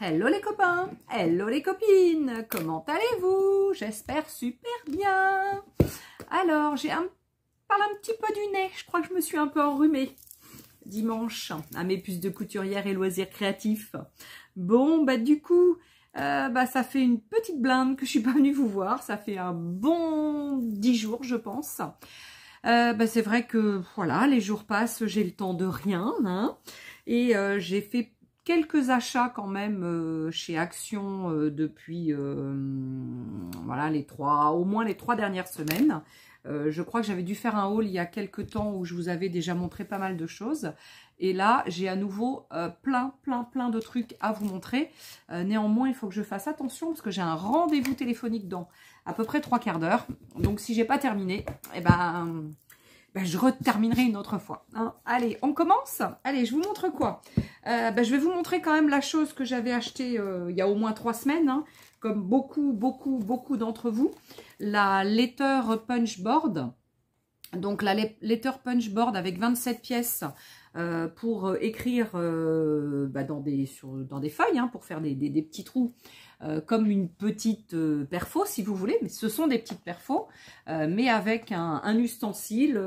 Hello les copains, hello les copines, comment allez-vous? J'espère super bien. Alors, parle un petit peu du nez, je crois que je me suis un peu enrhumée dimanche à mes puces de couturière et loisirs créatifs. Bon, bah du coup, ça fait une petite blinde que je suis pas venue vous voir, ça fait un bon 10 jours je pense. C'est vrai que voilà, les jours passent, j'ai le temps de rien, hein, et j'ai fait quelques achats quand même chez Action depuis voilà au moins les 3 dernières semaines. Je crois que j'avais dû faire un haul il y a quelques temps où je vous avais déjà montré pas mal de choses. Et là, j'ai à nouveau plein de trucs à vous montrer. Néanmoins, il faut que je fasse attention parce que j'ai un rendez-vous téléphonique dans à peu près 3/4 d'heure. Donc, si j'ai pas terminé, je reterminerai une autre fois. Hein. Allez, on commence. Allez, je vous montre quoi? Je vais vous montrer quand même la chose que j'avais achetée il y a au moins 3 semaines. Hein, comme beaucoup d'entre vous. La Letter Punch Board. Donc, la Letter Punch Board avec 27 pièces pour écrire dans des feuilles, hein, pour faire des petits trous. Comme une petite perfo si vous voulez, mais ce sont des petites perfos, mais avec un ustensile,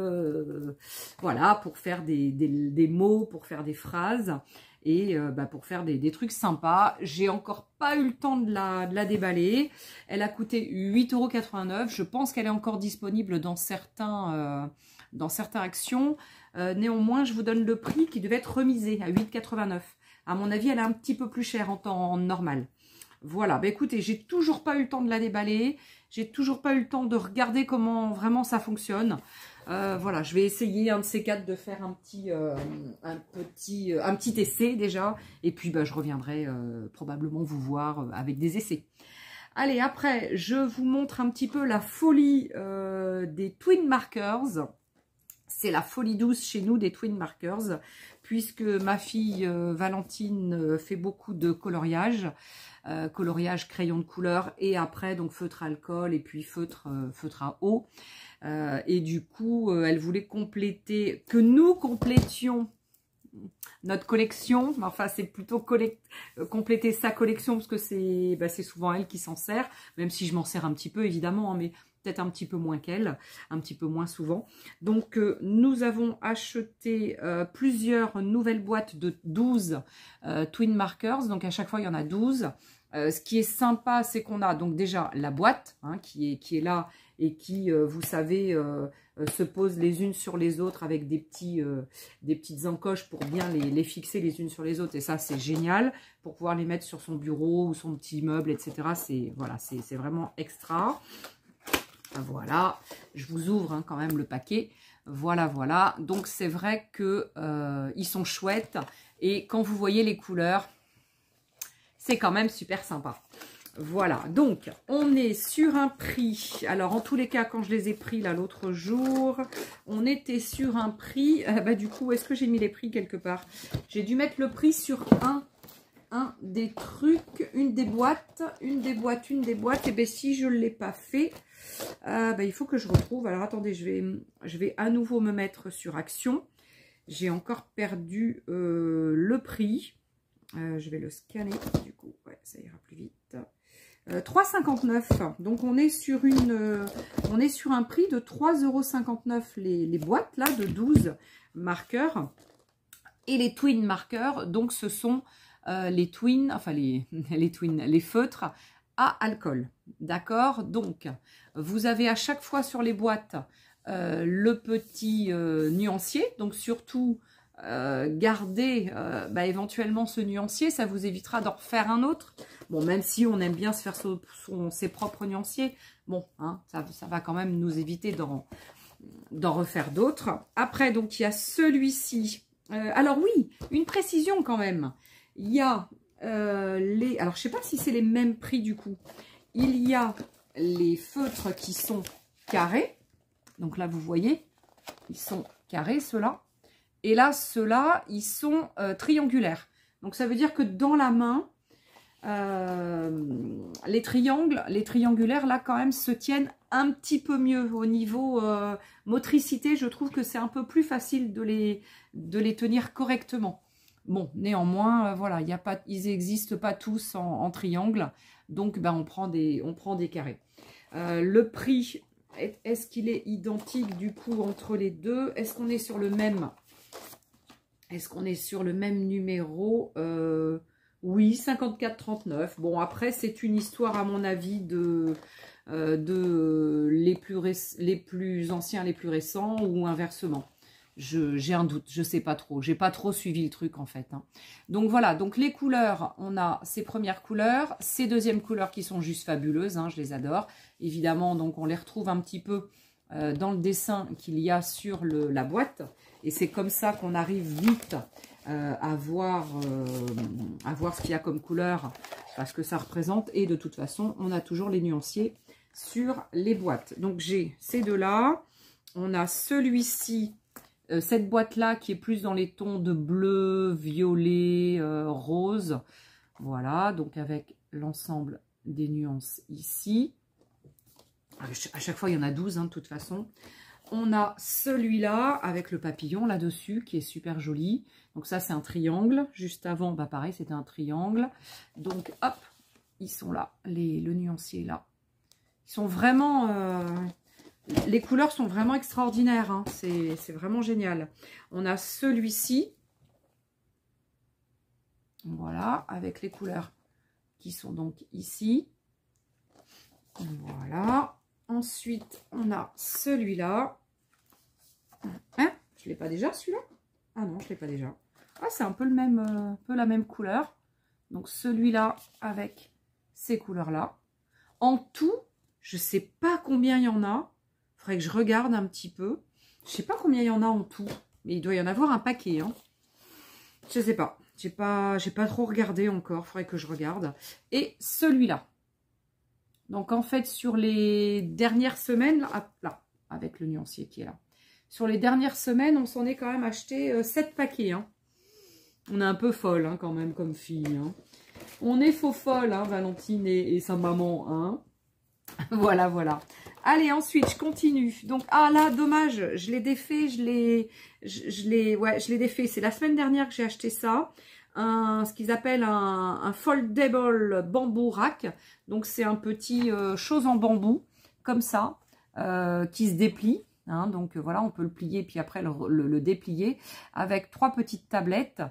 voilà, pour faire des mots, pour faire des phrases et pour faire des trucs sympas. J'ai encore pas eu le temps de la déballer. Elle a coûté 8,89 €. Je pense qu'elle est encore disponible dans certaines actions. Néanmoins, je vous donne le prix qui devait être remisé à 8,89 €. À mon avis, elle est un petit peu plus chère en temps normal. Voilà, écoutez, j'ai toujours pas eu le temps de la déballer, j'ai toujours pas eu le temps de regarder comment vraiment ça fonctionne. Voilà, je vais essayer un de ces 4 de faire un petit essai déjà, et puis je reviendrai probablement vous voir avec des essais. Allez, après, je vous montre un petit peu la folie des Twin Markers. C'est la folie douce chez nous des Twin Markers, puisque ma fille Valentine fait beaucoup de coloriage. Coloriage crayon de couleur et après donc feutre alcool et puis feutre à eau. Et du coup, elle voulait que nous complétions notre collection. Enfin, c'est plutôt compléter sa collection parce que c'est souvent elle qui s'en sert, même si je m'en sers un petit peu évidemment, hein, mais peut-être un petit peu moins qu'elle, un petit peu moins souvent. Donc, nous avons acheté plusieurs nouvelles boîtes de 12 Twin Markers. Donc, à chaque fois, il y en a 12. Ce qui est sympa, c'est qu'on a donc déjà la boîte hein, qui est là et qui, vous savez, se pose les unes sur les autres avec des petites encoches pour bien les fixer les unes sur les autres. Et ça, c'est génial pour pouvoir les mettre sur son bureau ou son petit meuble, etc. C'est vraiment extra. Voilà, je vous ouvre hein, quand même le paquet. Voilà. Donc, c'est vrai que ils sont chouettes. Et quand vous voyez les couleurs, c'est quand même super sympa. Voilà, donc on est sur un prix. Alors en tous les cas, quand je les ai pris là l'autre jour, on était sur un prix. Du coup, est-ce que j'ai mis les prix quelque part? J'ai dû mettre le prix sur un des trucs, une des boîtes. Et bien si je ne l'ai pas fait, il faut que je retrouve. Alors attendez, je vais à nouveau me mettre sur Action. J'ai encore perdu le prix. Je vais le scanner, du coup, ouais, ça ira plus vite. 3,59 €. Donc, on est sur un prix de 3,59 € les boîtes, là, de 12 marqueurs. Et les Twin Markers, donc, ce sont les twins, enfin, les feutres à alcool. D'accord? Donc, vous avez à chaque fois sur les boîtes le petit nuancier. Donc, surtout... gardez éventuellement ce nuancier, ça vous évitera d'en refaire un autre. Bon, même si on aime bien se faire ses propres nuanciers, bon, hein, ça va quand même nous éviter d'en refaire d'autres. Après, donc, il y a celui-ci. Alors oui, une précision quand même. Il y a alors, je sais pas si c'est les mêmes prix du coup. Il y a les feutres qui sont carrés. Donc là, vous voyez, ils sont carrés, ceux-là. Et là, ceux-là, ils sont triangulaires. Donc, ça veut dire que dans la main, les triangulaires, là, quand même, se tiennent un petit peu mieux. Au niveau motricité, je trouve que c'est un peu plus facile de les tenir correctement. Bon, néanmoins, voilà, y a pas, ils n'existent pas tous en triangle. Donc, ben, on prend des carrés. Le prix, est-ce qu'il est identique du coup entre les deux? Est-ce qu'on est sur le même? Est-ce qu'on est sur le même numéro? Oui, 54,39. Bon, après, c'est une histoire, à mon avis, de les plus anciens, les plus récents, ou inversement. J'ai un doute, je sais pas trop. J'ai pas trop suivi le truc, en fait. Hein. Donc, voilà. Donc, les couleurs, on a ces premières couleurs, ces deuxièmes couleurs qui sont juste fabuleuses. Hein, je les adore. Évidemment, donc, on les retrouve un petit peu dans le dessin qu'il y a sur la boîte. Et c'est comme ça qu'on arrive vite à voir ce qu'il y a comme couleur, parce que ça représente. Et de toute façon, on a toujours les nuanciers sur les boîtes. Donc, j'ai ces deux-là. On a celui-ci, cette boîte-là, qui est plus dans les tons de bleu, violet, rose. Voilà, donc avec l'ensemble des nuances ici. À chaque fois, il y en a 12, hein, de toute façon. On a celui-là avec le papillon là-dessus qui est super joli. Donc ça, c'est un triangle. Juste avant, bah pareil, c'était un triangle. Donc, hop, ils sont là. Le nuancier là. Ils sont vraiment... les couleurs sont vraiment extraordinaires. Hein. C'est vraiment génial. On a celui-ci. Voilà, avec les couleurs qui sont donc ici. Voilà. Ensuite, on a celui-là. Hein? Je ne l'ai pas déjà, celui-là? Ah non, je ne l'ai pas déjà. Ah, c'est un peu la même couleur. Donc, celui-là avec ces couleurs-là. En tout, je ne sais pas combien il y en a. Il faudrait que je regarde un petit peu. Je ne sais pas combien il y en a en tout. Mais il doit y en avoir un paquet. Hein. Je ne sais pas. J'ai pas trop regardé encore. Il faudrait que je regarde. Et celui-là. Donc, en fait, sur les dernières semaines, là, avec le nuancier qui est là. Sur les dernières semaines, on s'en est quand même acheté 7 paquets. Hein. On est un peu folle, hein, quand même, comme fille. Hein. On est faux folle, hein, Valentine et sa maman. Hein. Voilà, voilà. Allez, ensuite, je continue. Donc, ah là, dommage, je l'ai défait, je l'ai défait. C'est la semaine dernière que j'ai acheté ça. Ce qu'ils appellent un foldable bamboo rack. Donc, c'est un petit chose en bambou, comme ça, qui se déplie. Hein, donc, voilà, on peut le plier, puis après le déplier, avec 3 petites tablettes.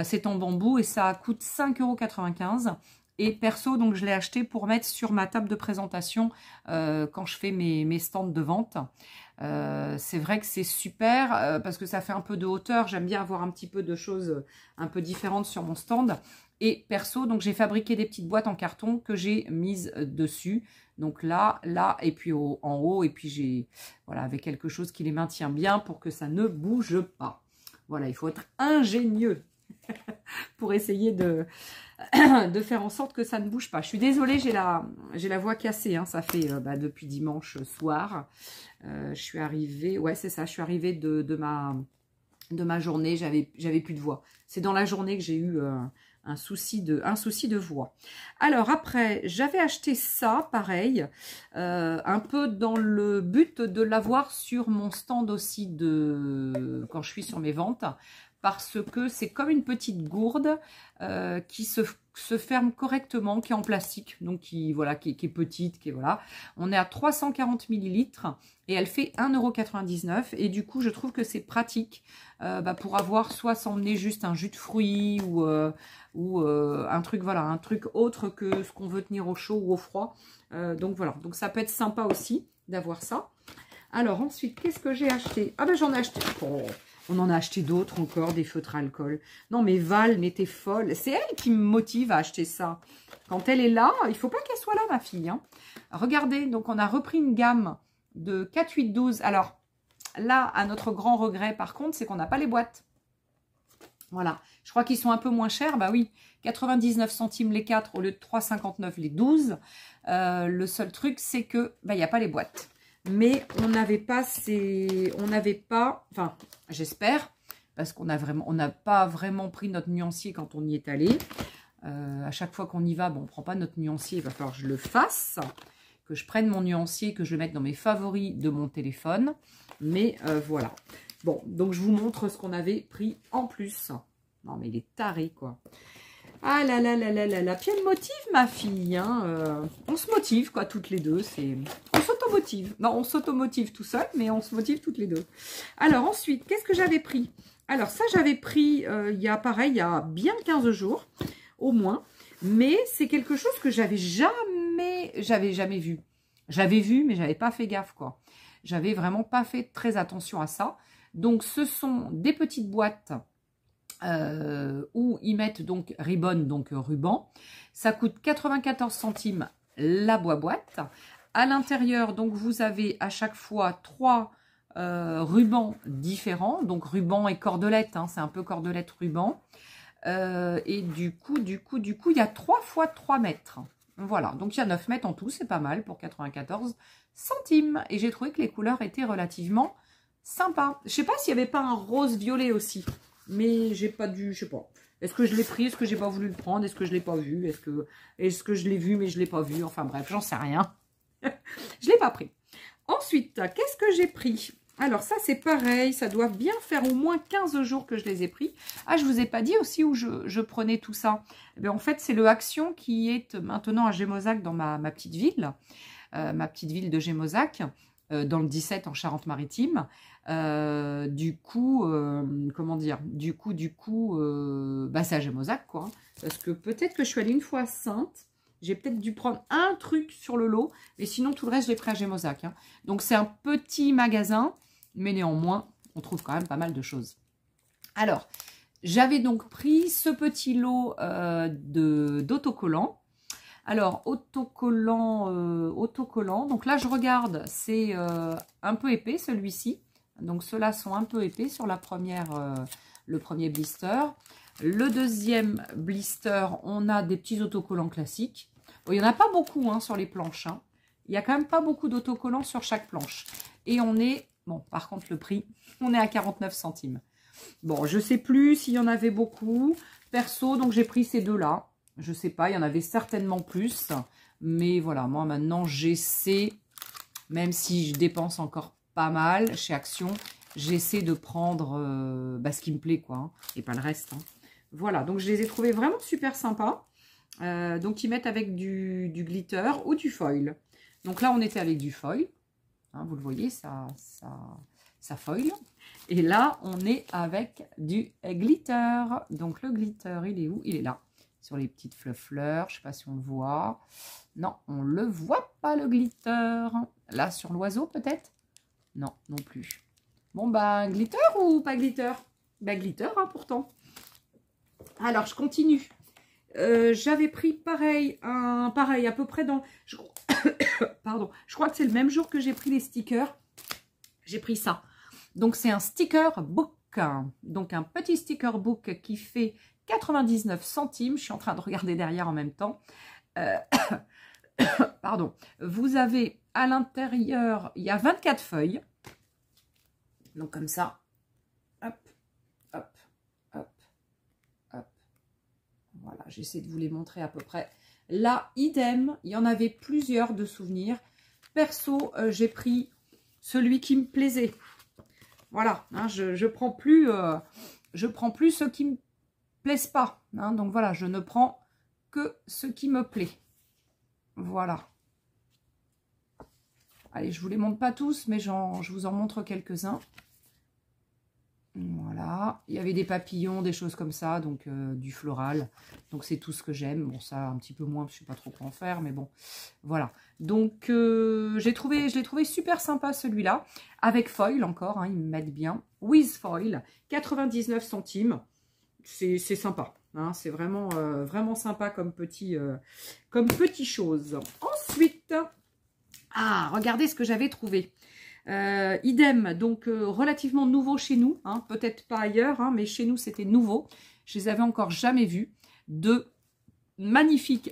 C'est en bambou et ça coûte 5,95 €. Et perso, donc, je l'ai acheté pour mettre sur ma table de présentation quand je fais mes stands de vente. C'est vrai que c'est super parce que ça fait un peu de hauteur. J'aime bien avoir un petit peu de choses un peu différentes sur mon stand. Et perso, donc j'ai fabriqué des petites boîtes en carton que j'ai mises dessus. Donc là, et puis en haut. Et puis j'ai, voilà, avec quelque chose qui les maintient bien pour que ça ne bouge pas. Voilà, il faut être ingénieux pour essayer de faire en sorte que ça ne bouge pas. Je suis désolée, j'ai la voix cassée. Hein, ça fait depuis dimanche soir. Je suis arrivée, ouais c'est ça, je suis arrivée de ma journée, j'avais plus de voix. C'est dans la journée que j'ai eu un souci de voix. Alors après, j'avais acheté ça, pareil, un peu dans le but de l'avoir sur mon stand aussi quand je suis sur mes ventes, parce que c'est comme une petite gourde qui se ferme correctement, qui est en plastique, donc qui est petite, voilà. On est à 340 ml et elle fait 1,99 €. Et du coup, je trouve que c'est pratique pour avoir soit s'emmener juste un jus de fruits ou un truc, voilà, un truc autre que ce qu'on veut tenir au chaud ou au froid. Donc voilà, donc ça peut être sympa aussi d'avoir ça. Alors ensuite, qu'est-ce que j'ai acheté? Ah ben j'en ai acheté. Oh, on en a acheté d'autres encore, des feutres à alcool. Non mais Val, mais t'es folle. C'est elle qui me motive à acheter ça. Quand elle est là, il faut pas qu'elle soit là, ma fille. Hein. Regardez, donc on a repris une gamme de 4, 8, 12. Alors là, à notre grand regret, par contre, c'est qu'on n'a pas les boîtes. Voilà, je crois qu'ils sont un peu moins chers. Bah oui, 99 centimes les 4 au lieu de 3,59 les 12. Le seul truc, c'est que il n'y a pas les boîtes. Mais on n'avait pas enfin, j'espère, parce qu'on n'a pas vraiment pris notre nuancier quand on y est allé. À chaque fois qu'on y va, bon, on ne prend pas notre nuancier, il va falloir que je le fasse, que je prenne mon nuancier, que je le mette dans mes favoris de mon téléphone. Mais voilà. Bon, donc je vous montre ce qu'on avait pris en plus. Non, mais il est taré, quoi. Ah là là là là là là. Puis elle motive, ma fille. Hein. On se motive, quoi, toutes les deux. On s'automotive. Non, on s'automotive tout seul, mais on se motive toutes les deux. Alors, ensuite, qu'est-ce que j'avais pris? Alors, ça, j'avais pris, il y a bien 15 jours, au moins. Mais c'est quelque chose que j'avais jamais vu. J'avais vu, mais j'avais pas fait gaffe, quoi. J'avais vraiment pas fait très attention à ça. Donc, ce sont des petites boîtes où ils mettent donc ribbon, donc ruban. Ça coûte 94 centimes la boîte. À l'intérieur, donc, vous avez à chaque fois 3 rubans différents. Donc, ruban et cordelette, hein, c'est un peu cordelette ruban. Et du coup, il y a 3 fois 3 mètres. Voilà, donc il y a 9 mètres en tout, c'est pas mal pour 94 centimes. Et j'ai trouvé que les couleurs étaient relativement sympas. Je sais pas s'il n'y avait pas un rose violet aussi, mais j'ai pas dû, je sais pas. Est-ce que je l'ai pris, est-ce que j'ai pas voulu le prendre, est-ce que je l'ai pas vu, est-ce que je l'ai vu mais je l'ai pas vu, enfin bref, j'en sais rien. Je l'ai pas pris. Ensuite, qu'est-ce que j'ai pris? Alors ça c'est pareil, ça doit bien faire au moins 15 jours que je les ai pris. Ah, je vous ai pas dit aussi où je prenais tout ça. Eh bien, en fait, c'est le Action qui est maintenant à Gémozac dans ma petite ville. Ma petite ville de Gémozac, dans le 17 en Charente-Maritime. Du coup, comment dire, bah, c'est à Gémozac, quoi. Parce que peut-être que je suis allée une fois à Sainte. J'ai peut-être dû prendre un truc sur le lot, mais sinon tout le reste, je l'ai pris à Gémozac. Hein. Donc c'est un petit magasin, mais néanmoins, on trouve quand même pas mal de choses. Alors, j'avais donc pris ce petit lot d'autocollants. Alors, autocollant, donc là je regarde, c'est un peu épais celui-ci. Donc ceux-là sont un peu épais sur le premier blister. Le deuxième blister, on a des petits autocollants classiques. Bon, il n'y en a pas beaucoup hein, sur les planches. Hein. Il n'y a quand même pas beaucoup d'autocollants sur chaque planche. Et on est, bon par contre le prix, on est à 49 centimes. Bon, je ne sais plus s'il y en avait beaucoup. Perso, donc j'ai pris ces deux-là. Je ne sais pas, il y en avait certainement plus. Mais voilà, moi maintenant j'essaie, même si je dépense encore pas mal chez Action, j'essaie de prendre ce qui me plaît, quoi. Hein, et pas le reste. Hein. Voilà, donc je les ai trouvés vraiment super sympas. Donc ils mettent avec du glitter ou du foil. Donc là on était avec du foil. Hein, vous le voyez, ça foil. Et là on est avec du glitter. Donc le glitter, il est où? Il est là. Sur les petites fleurs. Je ne sais pas si on le voit. Non, on ne le voit pas le glitter. Là sur l'oiseau peut-être? Non, non plus. Bon bah glitter ou pas glitter? Bah glitter hein, pourtant. Alors je continue. J'avais pris pareil à peu près dans... Pardon, je crois que c'est le même jour que j'ai pris les stickers. J'ai pris ça. Donc c'est un sticker book. Donc un petit sticker book qui fait 99 centimes. Je suis en train de regarder derrière en même temps. Pardon. Vous avez à l'intérieur, il y a 24 feuilles. Donc comme ça. Hop, hop, hop, hop. Voilà, j'essaie de vous les montrer à peu près. Là, idem, il y en avait plusieurs de souvenirs. Perso, j'ai pris celui qui me plaisait. Voilà, hein, je prends plus ceux qui me plaisent pas. Hein, donc voilà, je ne prends que ce qui me plaît. Voilà. Allez, je ne vous les montre pas tous, mais je vous en montre quelques-uns. Voilà, il y avait des papillons, des choses comme ça, donc du floral. Donc c'est tout ce que j'aime. Bon, ça un petit peu moins, je ne sais pas trop quoi en faire, mais bon, voilà. Donc je l'ai trouvé super sympa celui-là, avec foil encore, hein, ils me mettent bien. With foil, 99 centimes, c'est sympa. Hein, c'est vraiment, vraiment sympa comme petit chose. Ensuite, ah, regardez ce que j'avais trouvé. Idem, donc relativement nouveau chez nous, hein, peut-être pas ailleurs, hein, mais chez nous c'était nouveau. Je les avais encore jamais vus. De magnifiques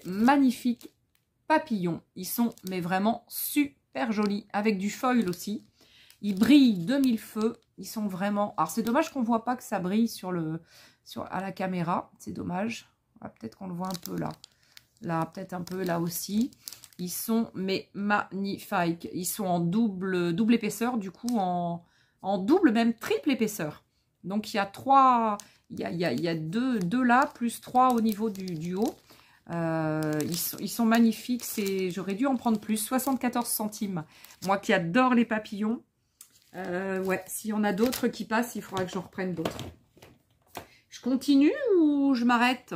papillons. Ils sont mais vraiment super jolis, avec du foil aussi. Ils brillent de mille feux. Ils sont vraiment... Alors c'est dommage qu'on voit pas que ça brille à la caméra. C'est dommage. Ah, peut-être qu'on le voit un peu là. Là, peut-être un peu là aussi. Ils sont mais magnifiques. Ils sont en double épaisseur, du coup en double, même triple épaisseur. Donc il y a il y a deux là, plus 3 au niveau du haut. Ils sont magnifiques. J'aurais dû en prendre plus. 74 centimes. Moi qui adore les papillons. Ouais, s'il y en a d'autres qui passent, il faudra que j'en reprenne d'autres. Je continue ou je m'arrête?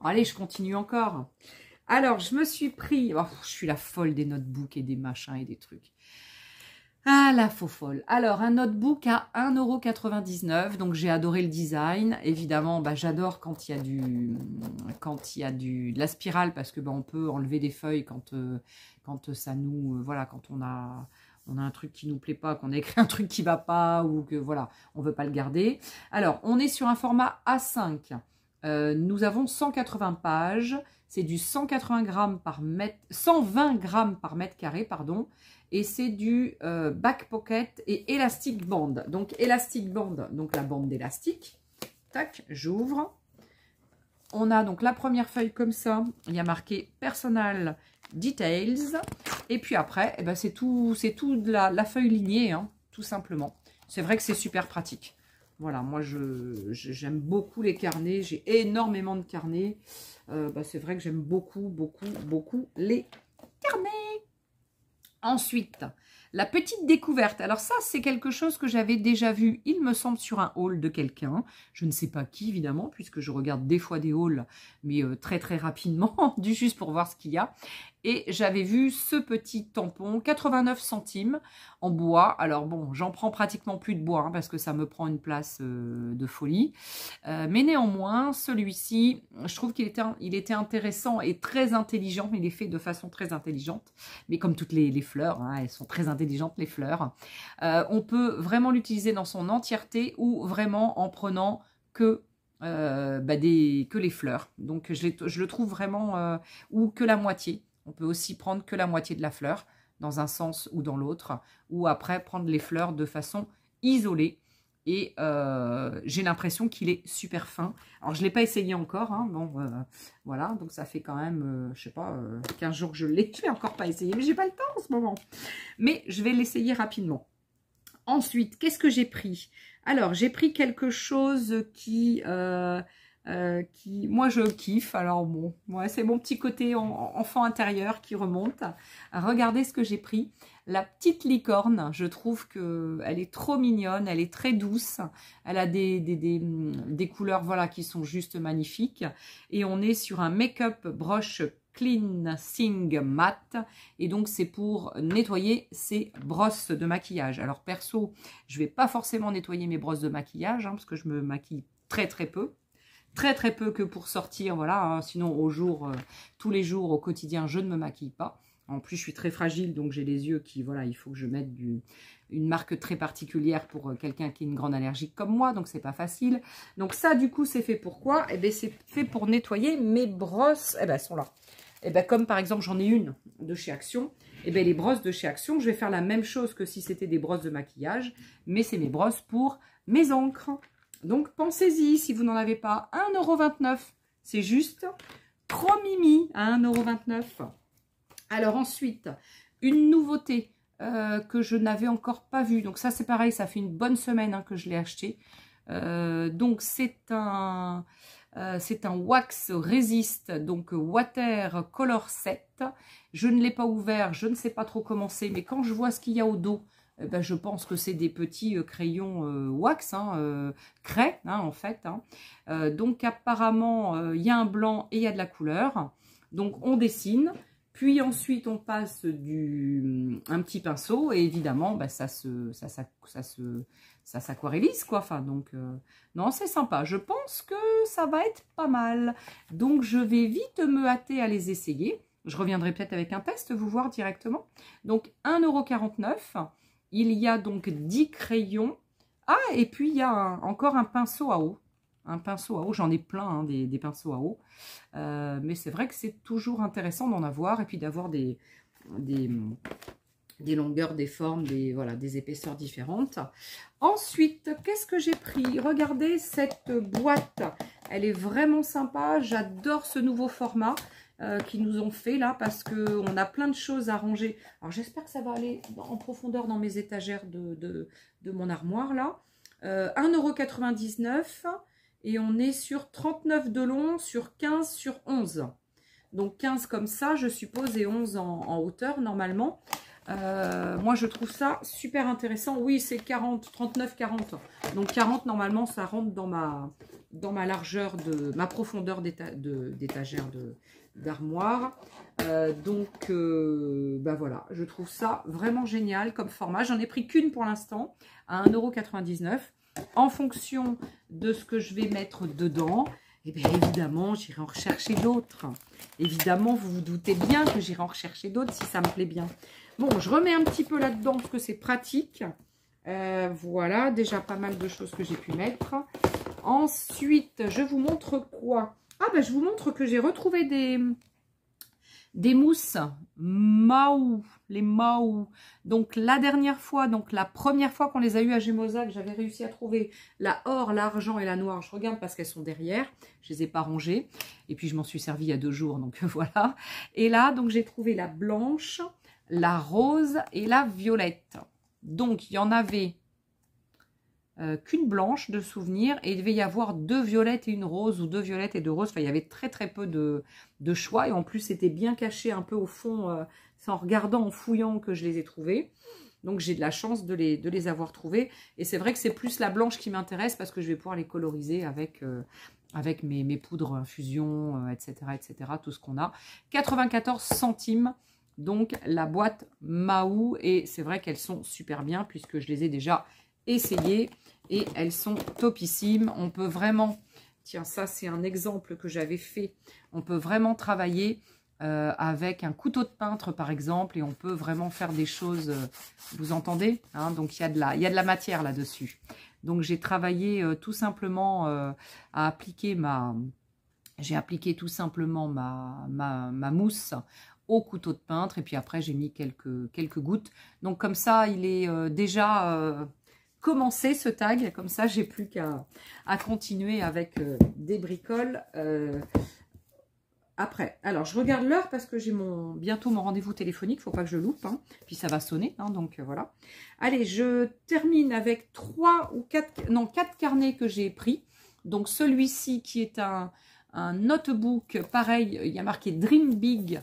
Allez, je continue encore. Alors, je me suis pris... Oh, je suis la folle des notebooks et des machins et des trucs. Ah, la faux folle. Alors, un notebook à 1,99 €. Donc, j'ai adoré le design. Évidemment, bah, j'adore quand il y a de la spirale parce que bah, on peut enlever des feuilles quand ça nous... voilà, quand on a un truc qui nous plaît pas, qu'on a écrit un truc qui va pas ou que voilà, on veut pas le garder. Alors, on est sur un format A5. Nous avons 180 pages. C'est du 120 grammes par mètre carré, pardon. Et c'est du back pocket et élastique band. Donc, élastique band, donc la bande d'élastique. Tac, j'ouvre. On a donc la première feuille comme ça. Il y a marqué Personal Details. Et puis après, eh ben c'est tout de la feuille lignée, hein, tout simplement. C'est vrai que c'est super pratique. Voilà, moi j'aime beaucoup les carnets. J'ai énormément de carnets. Bah, c'est vrai que j'aime beaucoup les carnets. Ensuite, la petite découverte. Alors ça, c'est quelque chose que j'avais déjà vu, il me semble, sur un haul de quelqu'un. Je ne sais pas qui, évidemment, puisque je regarde des fois des hauls, mais très rapidement, juste pour voir ce qu'il y a. Et j'avais vu ce petit tampon, 89 centimes en bois. Alors bon, j'en prends pratiquement plus de bois, hein, parce que ça me prend une place de folie. Mais néanmoins, celui-ci, je trouve qu'il était intéressant et très intelligent. Il est fait de façon très intelligente. Mais comme toutes les fleurs, hein, elles sont très intelligentes, les fleurs. On peut vraiment l'utiliser dans son entièreté ou vraiment en prenant que les fleurs. Donc, je le trouve vraiment... ou que la moitié. On peut aussi prendre que la moitié de la fleur, dans un sens ou dans l'autre, ou après prendre les fleurs de façon isolée. Et j'ai l'impression qu'il est super fin. Alors, je ne l'ai pas essayé encore. Hein, bon, voilà, donc ça fait quand même, je sais pas, 15 jours que je l'ai. Je ne l'ai encore pas essayé, mais j'ai pas le temps en ce moment. Mais je vais l'essayer rapidement. Ensuite, qu'est-ce que j'ai pris? Alors, j'ai pris quelque chose qui moi je kiffe. Alors bon, moi c'est mon petit côté enfant intérieur qui remonte. Regardez ce que j'ai pris. La petite licorne, je trouve qu'elle est trop mignonne, elle est très douce. Elle a des couleurs voilà, qui sont juste magnifiques. Et on est sur un make-up brush cleansing matte. Et donc c'est pour nettoyer ses brosses de maquillage. Alors perso, je vais pas forcément nettoyer mes brosses de maquillage, hein, parce que je me maquille très peu. Très peu que pour sortir, voilà, hein, sinon tous les jours, au quotidien, je ne me maquille pas. En plus, je suis très fragile, donc j'ai les yeux qui, voilà, il faut que je mette une marque très particulière pour quelqu'un qui a une grande allergie comme moi, donc c'est pas facile. Donc ça, du coup, c'est fait pour quoi? Eh bien, c'est fait pour nettoyer mes brosses, eh bien, elles sont là. Eh bien, comme par exemple, j'en ai une de chez Action, eh bien, les brosses de chez Action, je vais faire la même chose que si c'était des brosses de maquillage, mais c'est mes brosses pour mes encres. Donc, pensez-y, si vous n'en avez pas, 1,29 €. C'est juste trop mimi à 1,29 €. Alors ensuite, une nouveauté que je n'avais encore pas vue. Donc ça, c'est pareil, ça fait une bonne semaine hein, que je l'ai acheté. Donc, c'est un wax resist, donc Water Color Set. Je ne l'ai pas ouvert, je ne sais pas trop comment c'est, mais quand je vois ce qu'il y a au dos, ben, je pense que c'est des petits crayons wax, hein, craie, hein, en fait. Hein. Donc, apparemment, il y a un blanc et il y a de la couleur. Donc, on dessine. Puis ensuite, on passe un petit pinceau. Et évidemment, ben, ça s'aquarellise, quoi. Enfin, donc, non, c'est sympa. Je pense que ça va être pas mal. Donc, je vais vite me hâter à les essayer. Je reviendrai peut-être avec un test, vous voir directement. Donc, 1,49 €. Il y a donc 10 crayons. Ah, et puis il y a encore un pinceau à eau. Un pinceau à eau, j'en ai plein, hein, des pinceaux à eau. Mais c'est vrai que c'est toujours intéressant d'en avoir et puis d'avoir des longueurs, des formes, voilà, des épaisseurs différentes. Ensuite, qu'est-ce que j'ai pris? Regardez cette boîte. Elle est vraiment sympa. J'adore ce nouveau format. Qui nous ont fait là parce qu'on a plein de choses à ranger. Alors j'espère que ça va aller en profondeur dans mes étagères de mon armoire là. 1,99 €. et on est sur 39 de long sur 15 sur 11. Donc 15 comme ça, je suppose, et 11 en hauteur normalement. Moi, je trouve ça super intéressant. Oui, c'est 40, 39, 40. Donc 40, normalement, ça rentre dans ma largeur, ma profondeur d'étagère d'armoire. Bah voilà, je trouve ça vraiment génial comme format. J'en ai pris qu'une pour l'instant, à 1,99 €. En fonction de ce que je vais mettre dedans, et bien évidemment, j'irai en rechercher d'autres. Évidemment, vous vous doutez bien que j'irai en rechercher d'autres si ça me plaît bien. Bon, je remets un petit peu là-dedans parce que c'est pratique. Voilà, déjà pas mal de choses que j'ai pu mettre. Ensuite, je vous montre quoi? Ah ben, je vous montre que j'ai retrouvé des mousses Mahou, les Mahou. Donc la dernière fois, donc la première fois qu'on les a eu à Gémozac, j'avais réussi à trouver la or, l'argent et la noire. Je regarde parce qu'elles sont derrière, je les ai pas rangées. Et puis je m'en suis servi il y a 2 jours, donc voilà. Et là, donc j'ai trouvé la blanche, la rose et la violette. Donc il y en avait qu'une blanche de souvenir, et il devait y avoir 2 violettes et une rose, ou 2 violettes et 2 roses. Enfin, il y avait très très peu de choix, et en plus c'était bien caché un peu au fond, c'est en regardant, en fouillant que je les ai trouvés. Donc j'ai de la chance de les avoir trouvés, et c'est vrai que c'est plus la blanche qui m'intéresse parce que je vais pouvoir les coloriser avec mes poudres infusion, etc., tout ce qu'on a. 94 centimes. Donc la boîte Mahou, et c'est vrai qu'elles sont super bien puisque je les ai déjà essayées et elles sont topissimes. On peut vraiment, tiens, ça c'est un exemple que j'avais fait, on peut vraiment travailler avec un couteau de peintre par exemple, et on peut vraiment faire des choses, vous entendez, hein, donc il y a de la matière là-dessus. Donc j'ai travaillé tout simplement à appliquer j'ai appliqué tout simplement ma mousse au couteau de peintre, et puis après j'ai mis quelques gouttes. Donc comme ça, il est déjà commencé ce tag, comme ça j'ai plus qu'à continuer avec des bricoles après. Alors je regarde l'heure parce que j'ai bientôt mon rendez-vous téléphonique, faut pas que je loupe, hein. Puis ça va sonner, hein, donc voilà. Allez, je termine avec 4 carnets que j'ai pris. Donc celui-ci qui est un notebook, pareil, il y a marqué Dream Big,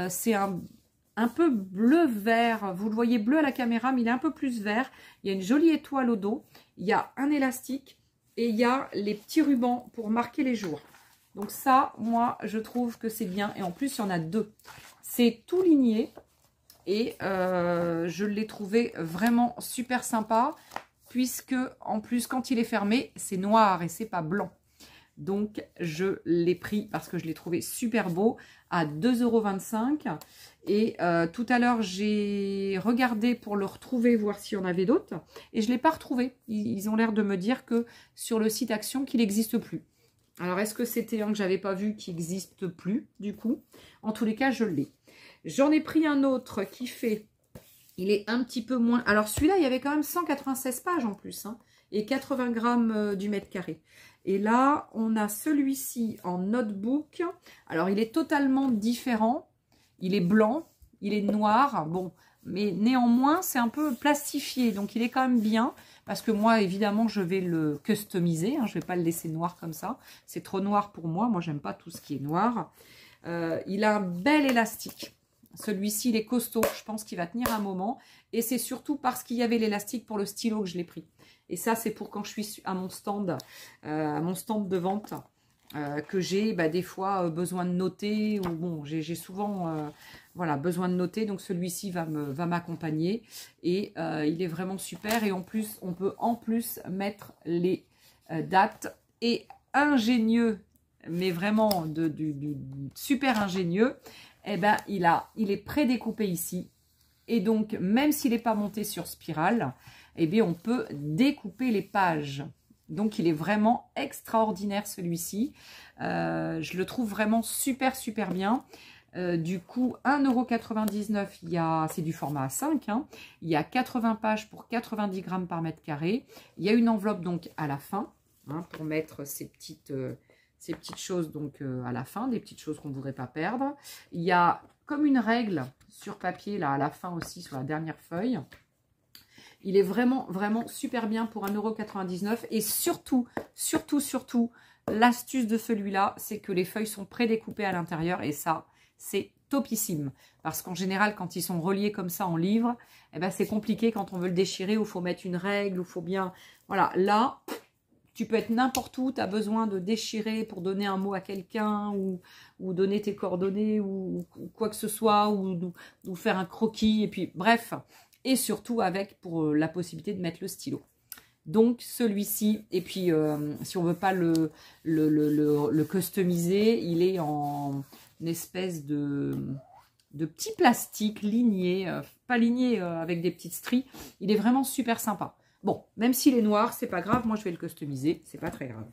c'est un peu bleu-vert, vous le voyez bleu à la caméra, mais il est un peu plus vert, il y a une jolie étoile au dos, il y a un élastique, et il y a les petits rubans pour marquer les jours. Donc ça, moi, je trouve que c'est bien, et en plus, il y en a 2. C'est tout ligné, et je l'ai trouvé vraiment super sympa, puisque, en plus, quand il est fermé, c'est noir, et c'est pas blanc. Donc, je l'ai pris parce que je l'ai trouvé super beau à 2,25 €. Et tout à l'heure, j'ai regardé pour le retrouver, voir s'il y en avait d'autres. Et je ne l'ai pas retrouvé. Ils ont l'air de me dire que sur le site Action, qu'il n'existe plus. Alors, est-ce que c'était un que je n'avais pas vu qui n'existe plus, du coup? En tous les cas, je l'ai. J'en ai pris un autre qui fait... Il est un petit peu moins... Alors, celui-là, il y avait quand même 196 pages en plus, hein, et 80 grammes du mètre carré. Et là, on a celui-ci en notebook. Alors, il est totalement différent. Il est blanc, il est noir. Bon, mais néanmoins, c'est un peu plastifié. Donc, il est quand même bien. Parce que moi, évidemment, je vais le customiser. Hein, je ne vais pas le laisser noir comme ça. C'est trop noir pour moi. Moi, j'aime pas tout ce qui est noir. Il a un bel élastique. Celui-ci, il est costaud. Je pense qu'il va tenir un moment. Et c'est surtout parce qu'il y avait l'élastique pour le stylo que je l'ai pris. Et ça, c'est pour quand je suis à mon stand de vente, que j'ai des fois besoin de noter, ou bon, j'ai souvent voilà, besoin de noter. Donc celui-ci va m'accompagner, et il est vraiment super. Et en plus, on peut en plus mettre les dates, et ingénieux, mais vraiment du super ingénieux, eh ben, il est prédécoupé ici. Et donc, même s'il n'est pas monté sur spirale, eh bien, on peut découper les pages. Donc, il est vraiment extraordinaire, celui-ci. Je le trouve vraiment super, super bien. Du coup, 1,99 €, c'est du format A5. Hein. Il y a 80 pages pour 90 grammes par mètre carré. Il y a une enveloppe, donc, à la fin, hein, pour mettre ces petites choses, donc, à la fin, des petites choses qu'on ne voudrait pas perdre. Il y a comme une règle sur papier, là, à la fin aussi, sur la dernière feuille. Il est vraiment, vraiment super bien pour 1,99 €. Et surtout, surtout, l'astuce de celui-là, c'est que les feuilles sont prédécoupées à l'intérieur. Et ça, c'est topissime. Parce qu'en général, quand ils sont reliés comme ça en livre, eh ben, c'est compliqué quand on veut le déchirer, où il faut mettre une règle, où il faut bien... Voilà, là, tu peux être n'importe où, tu as besoin de déchirer pour donner un mot à quelqu'un, ou donner tes coordonnées, ou quoi que ce soit, ou faire un croquis, et puis bref... Et surtout avec pour la possibilité de mettre le stylo. Donc celui-ci, et puis si on ne veut pas le customiser, il est en une espèce de petit plastique ligné, pas ligné avec des petites stries. Il est vraiment super sympa. Bon, même s'il est noir, c'est pas grave, moi je vais le customiser, c'est pas très grave.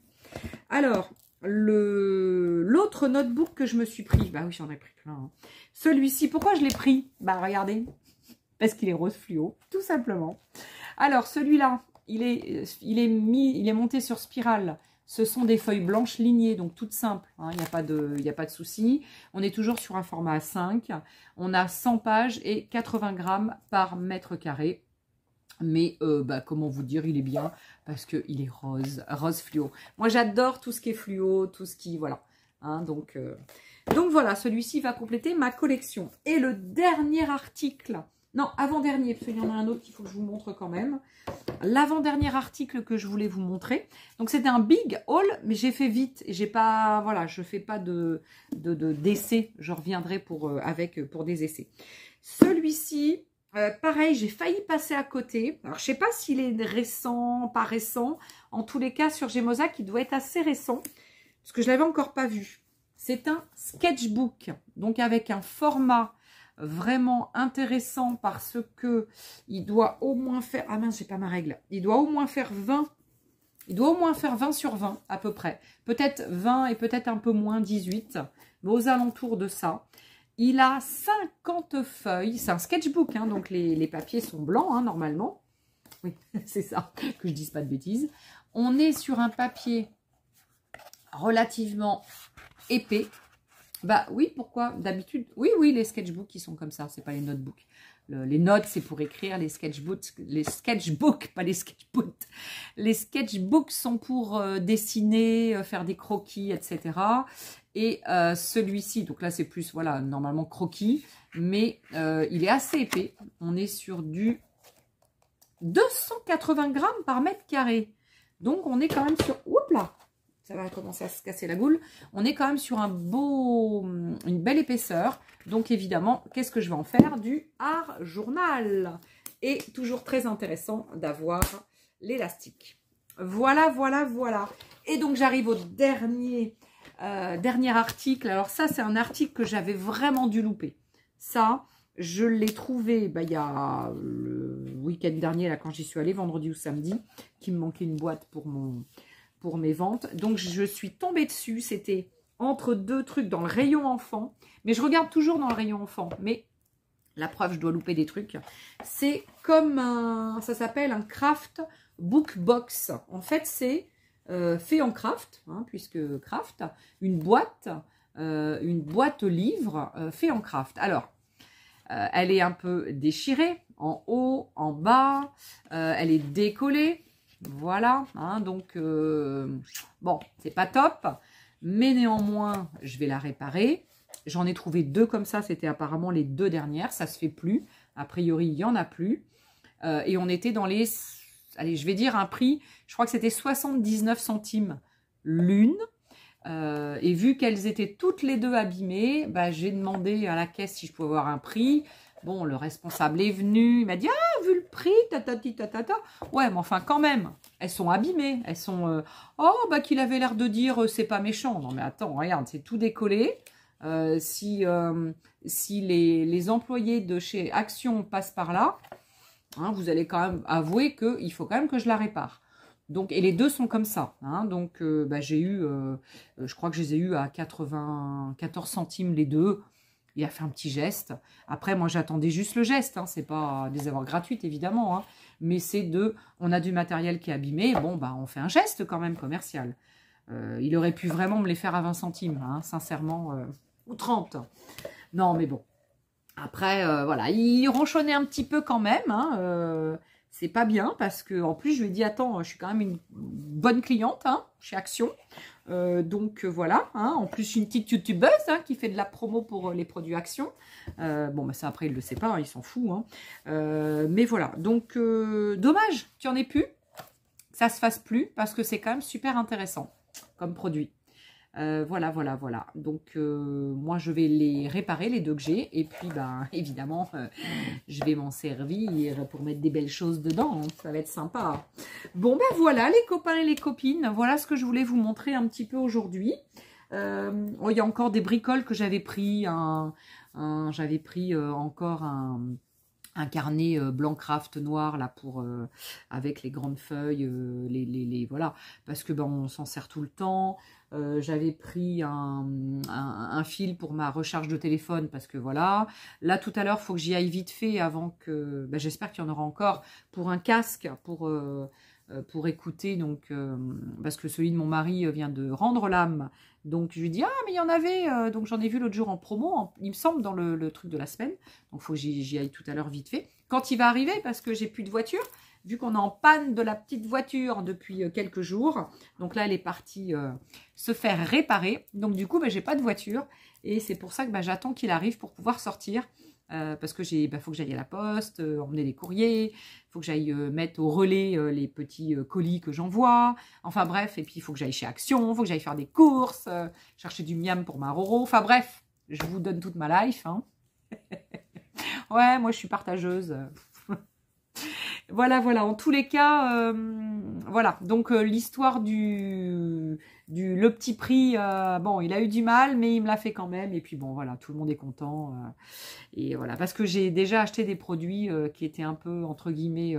Alors, l'autre notebook que je me suis pris, bah oui j'en ai pris plein. Hein. Celui-ci, pourquoi je l'ai pris? Bah regardez. Parce qu'il est rose fluo, tout simplement. Alors, celui-là, il est monté sur spirale. Ce sont des feuilles blanches lignées, donc toutes simples. Hein, il n'y a pas de souci. On est toujours sur un format A5. On a 100 pages et 80 grammes par mètre carré. Mais, comment vous dire, il est bien parce qu'il est rose fluo. Moi, j'adore tout ce qui est fluo, tout ce qui... Voilà. Hein, donc voilà, celui-ci va compléter ma collection. Et le dernier article... Non, avant-dernier, parce qu'il y en a un autre qu'il faut que je vous montre quand même. L'avant-dernier article que je voulais vous montrer. Donc, c'était un big haul, mais j'ai fait vite. Et j'ai pas, voilà, je fais pas d'essai. Je reviendrai pour des essais. Celui-ci, pareil, j'ai failli passer à côté. Alors, je sais pas s'il est récent, pas récent. En tous les cas, sur Gemozac, il doit être assez récent. Parce que je l'avais encore pas vu. C'est un sketchbook. Donc, avec un format... vraiment intéressant parce que il doit au moins faire... Ah mince, j'ai pas ma règle. Il doit au moins faire 20. Il doit au moins faire 20 sur 20 à peu près. Peut-être 20 et peut-être un peu moins 18. Mais aux alentours de ça. Il a 50 feuilles. C'est un sketchbook, hein, donc les papiers sont blancs hein, normalement. Oui, c'est ça, que je dise pas de bêtises. On est sur un papier relativement épais. Bah oui, pourquoi? D'habitude, oui, les sketchbooks, qui sont comme ça, c'est pas les notebooks. Les notes, c'est pour écrire, les sketchbooks, pas les sketchbooks. Les sketchbooks sont pour dessiner, faire des croquis, etc. Et celui-ci, donc là, c'est plus, voilà, normalement croquis, mais il est assez épais. On est sur du 280 grammes par mètre carré. Donc, on est quand même sur... Oups là! Ça va commencer à se casser la goule. On est quand même sur une belle épaisseur. Donc, évidemment, qu'est-ce que je vais en faire? Du art journal. Et toujours très intéressant d'avoir l'élastique. Voilà. Et donc, j'arrive au dernier article. Alors, ça, c'est un article que j'avais vraiment dû louper. Ça, je l'ai trouvé il y a le week-end dernier, là, quand j'y suis allée, vendredi ou samedi, qu'il me manquait une boîte pour mes ventes. Donc, je suis tombée dessus. C'était entre deux trucs dans le rayon enfant. Mais je regarde toujours dans le rayon enfant. Mais la preuve, je dois louper des trucs. C'est comme ça s'appelle un craft book box. En fait, c'est fait en craft, hein, puisque craft, une boîte livre fait en craft. Alors, elle est un peu déchirée en haut, en bas. Elle est décollée. Voilà, hein, donc, bon, c'est pas top, mais néanmoins, je vais la réparer. J'en ai trouvé deux comme ça, c'était apparemment les deux dernières, ça se fait plus. A priori, il n'y en a plus. Et on était dans les, allez, je vais dire un prix, je crois que c'était 79 centimes l'une. Et vu qu'elles étaient toutes les deux abîmées, bah, j'ai demandé à la caisse si je pouvais avoir un prix. Bon, le responsable est venu, il m'a dit « Ah, vu le prix, ta. » Ouais, mais enfin, quand même, elles sont abîmées. Elles sont... oh, bah, qu'il avait l'air de dire « C'est pas méchant. » Non, mais attends, regarde, c'est tout décollé. Si les employés de chez Action passent par là, hein, vous allez quand même avouer qu'il faut quand même que je la répare. Donc, et les deux sont comme ça. Hein, donc, bah, j'ai eu... je crois que je les ai eu à 94 centimes les deux. Il a fait un petit geste. Après, moi, j'attendais juste le geste. Hein. C'est pas des avoirs gratuites, évidemment. Hein. Mais c'est on a du matériel qui est abîmé. Bon, bah, on fait un geste quand même commercial. Il aurait pu vraiment me les faire à 20 centimes, hein, sincèrement. Ou 30. Non, mais bon. Après, voilà. Il ronchonnait un petit peu quand même. Hein, c'est pas bien parce que en plus je lui ai dit attends, je suis quand même une bonne cliente hein, chez Action. Donc voilà, hein, en plus une petite youtubeuse hein, qui fait de la promo pour les produits Action. Bon bah ça après il le sait pas, hein, il s'en fout. Hein. Mais voilà, donc dommage qu'il n'y en ait plus, que ça se fasse plus parce que c'est quand même super intéressant comme produit. Voilà. Donc, moi, je vais les réparer, les deux que j'ai. Et puis, ben, évidemment, je vais m'en servir pour mettre des belles choses dedans. Hein. Ça va être sympa. Bon, ben voilà, les copains et les copines. Voilà ce que je voulais vous montrer un petit peu aujourd'hui. Oh, il y a encore des bricoles que j'avais pris. J'avais pris encore un carnet blanc craft noir là pour avec les grandes feuilles, voilà, parce que ben on s'en sert tout le temps. J'avais pris un fil pour ma recharge de téléphone parce que voilà. Là tout à l'heure, il faut que j'y aille vite fait avant que. Ben, j'espère qu'il y en aura encore pour un casque pour écouter donc parce que celui de mon mari vient de rendre l'âme. Donc je lui dis ah mais il y en avait donc j'en ai vu l'autre jour en promo, il me semble dans le truc de la semaine. Donc il faut que j'y aille tout à l'heure vite fait. Quand il va arriver parce que j'ai plus de voiture, vu qu'on est en panne de la petite voiture depuis quelques jours. Donc là elle est partie se faire réparer. Donc du coup j'ai pas de voiture et c'est pour ça que j'attends qu'il arrive pour pouvoir sortir. Parce que faut que j'aille à la poste, emmener des courriers, il faut que j'aille mettre au relais les petits colis que j'envoie, enfin bref, et puis il faut que j'aille chez Action, il faut que j'aille faire des courses, chercher du miam pour ma Roro, enfin bref, je vous donne toute ma life. Hein. Ouais, moi je suis partageuse. Voilà, en tous les cas, voilà, donc l'histoire le petit prix, bon, il a eu du mal, mais il me l'a fait quand même, et puis bon, voilà, tout le monde est content, et voilà, parce que j'ai déjà acheté des produits qui étaient un peu, entre guillemets,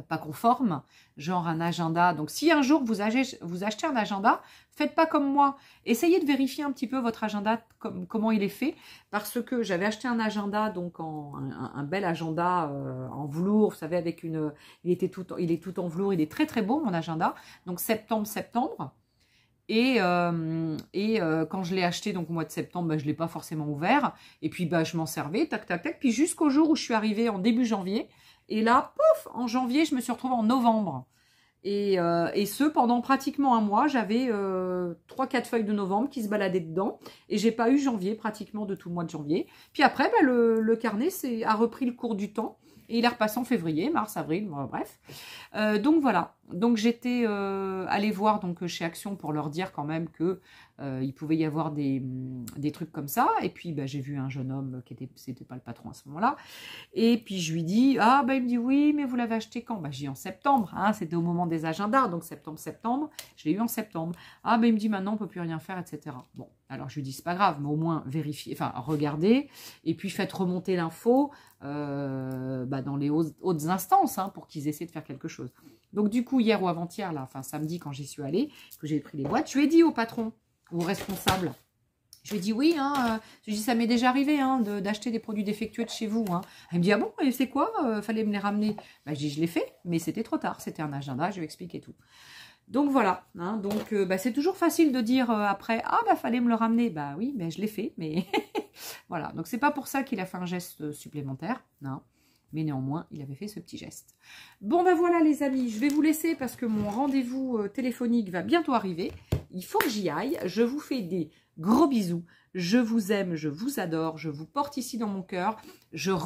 pas conformes, genre un agenda. Donc si un jour vous achetez un agenda, faites pas comme moi, essayez de vérifier un petit peu votre agenda, comment il est fait, parce que j'avais acheté un agenda, donc un bel agenda en velours, vous savez, avec il est tout en velours, il est très très beau mon agenda, donc septembre. Et quand je l'ai acheté donc au mois de septembre, je ne l'ai pas forcément ouvert. Et puis je m'en servais, tac. Puis jusqu'au jour où je suis arrivée en début janvier. Et là, pouf, en janvier, je me suis retrouvée en novembre. Et ce, pendant pratiquement un mois, j'avais 3-4 feuilles de novembre qui se baladaient dedans. Et j'ai pas eu janvier, pratiquement de tout le mois de janvier. Puis après, le carnet a repris le cours du temps. Et il est repassé en février, mars, avril, bref. Donc voilà. Donc j'étais allée voir donc, chez Action pour leur dire quand même que il pouvait y avoir des trucs comme ça. Et puis j'ai vu un jeune homme c'était pas le patron à ce moment-là. Et puis je lui dis, il me dit oui, mais vous l'avez acheté quand? J'ai dit en septembre, hein, c'était au moment des agendas, donc septembre, je l'ai eu en septembre. Il me dit maintenant on peut plus rien faire, etc. Bon, alors je lui dis c'est pas grave, mais au moins vérifiez, enfin regardez, et puis faites remonter l'info dans les hautes instances hein, pour qu'ils essaient de faire quelque chose. Donc du coup hier ou avant-hier, là, enfin samedi quand j'y suis allée, que j'ai pris les boîtes, je lui ai dit au patron, au responsable, je lui ai dit oui, hein, je lui ai dit ça m'est déjà arrivé hein, d'acheter des produits défectueux de chez vous. Hein. Elle me dit ah bon, et c'est quoi, fallait me les ramener. Je dis je l'ai fait, mais c'était trop tard, c'était un agenda, je lui ai expliqué tout. Donc voilà, hein, donc c'est toujours facile de dire après fallait me le ramener. Oui, mais je l'ai fait, mais voilà. Donc c'est pas pour ça qu'il a fait un geste supplémentaire, non. Mais néanmoins, il avait fait ce petit geste. Bon voilà les amis, je vais vous laisser parce que mon rendez-vous téléphonique va bientôt arriver. Il faut que j'y aille. Je vous fais des gros bisous. Je vous aime, je vous adore. Je vous porte ici dans mon cœur. Je vous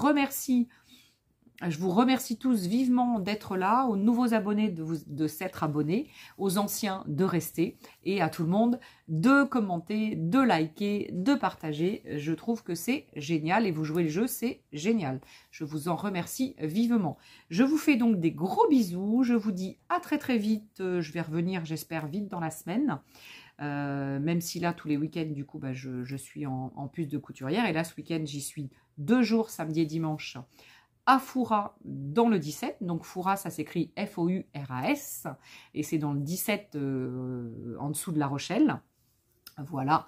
remercie tous vivement d'être là, aux nouveaux abonnés de s'être abonnés, aux anciens de rester et à tout le monde de commenter, de liker, de partager. Je trouve que c'est génial et vous jouez le jeu, c'est génial. Je vous en remercie vivement. Je vous fais donc des gros bisous. Je vous dis à très très vite. Je vais revenir, j'espère, vite dans la semaine. Même si là, tous les week-ends, du coup, je suis en puce de couturière. Et là, ce week-end, j'y suis 2 jours, samedi et dimanche, à Fouras dans le 17, donc Fouras ça s'écrit F-O-U-R-A-S et c'est dans le 17 en dessous de La Rochelle, voilà,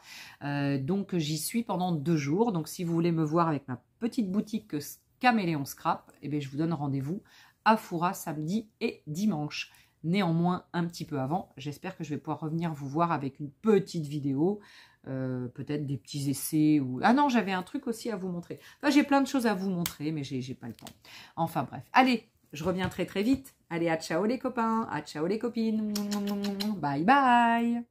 donc j'y suis pendant 2 jours, donc si vous voulez me voir avec ma petite boutique Caméléon Scrap, je vous donne rendez-vous à Fouras samedi et dimanche. Néanmoins, un petit peu avant, j'espère que je vais pouvoir revenir vous voir avec une petite vidéo, peut-être des petits essais ou... Ah non, j'avais un truc aussi à vous montrer. Enfin, j'ai plein de choses à vous montrer, mais j'ai pas le temps. Enfin bref. Allez, Je reviens très très vite. Allez, à ciao les copains, à ciao les copines. Bye bye.